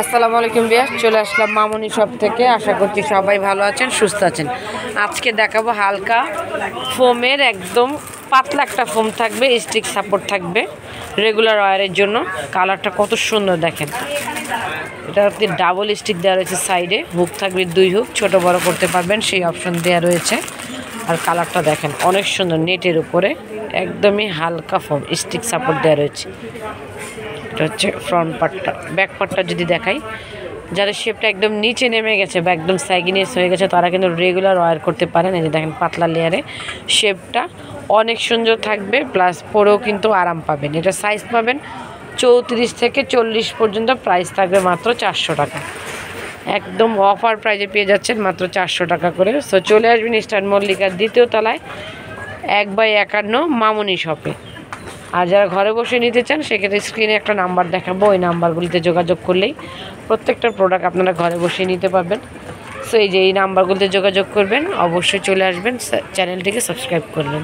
আসসালামু আলাইকুম বিয়াস, চলে আসলাম মামুনি শপ থেকে। আশা করছি সবাই ভালো আছেন, সুস্থ আছেন। আজকে দেখাবো হালকা ফোমের, একদম পাতলা একটা ফোম থাকবে, স্টিক সাপোর্ট থাকবে রেগুলার ওয়ারের জন্য। কালারটা কত সুন্দর দেখেন। এটা আপনি ডাবল স্টিক দেওয়া রয়েছে, সাইডে হুক থাকবে, 2 হুক, ছোট বড় করতে পারবেন সেই অপশন দেওয়া রয়েছে। আর কালারটা দেখেন অনেক সুন্দর, নেটের উপরে একদমই হালকা ফোম, স্টিক সাপোর্ট দেওয়া রয়েছে। এটা হচ্ছে ফ্রন্ট পার্টটা। ব্যাক পার্টটা যদি দেখাই, যাদের শেপটা একদম নিচে নেমে গেছে বা একদম স্যাগিনেস হয়ে গেছে তারা কিন্তু রেগুলার ওয়্যার করতে পারেন। এই যে দেখেন পাতলা লেয়ারে শেপটা অনেক সুন্দর থাকবে, প্লাস পরেও কিন্তু আরাম পাবেন। এটা সাইজ পাবেন 34 থেকে 40 পর্যন্ত। প্রাইস থাকবে মাত্র 400 টাকা। একদম অফার প্রাইজে পেয়ে যাচ্ছেন মাত্র 400 টাকা করে। সো চলে আসবেন ইস্টার্ন মল্লিকার 2য় তলায় 1/51 মামুনি শপে। আর যারা ঘরে বসে নিতে চান সেক্ষেত্রে স্ক্রিনে একটা নাম্বার দেখাবো, ওই নাম্বারগুলিতে যোগাযোগ করলেই প্রত্যেকটা প্রোডাক্ট আপনারা ঘরে বসে নিতে পারবেন। সো এই যে এই নাম্বারগুলিতে যোগাযোগ করবেন, অবশ্যই চলে আসবেন, চ্যানেলটিকে সাবস্ক্রাইব করবেন।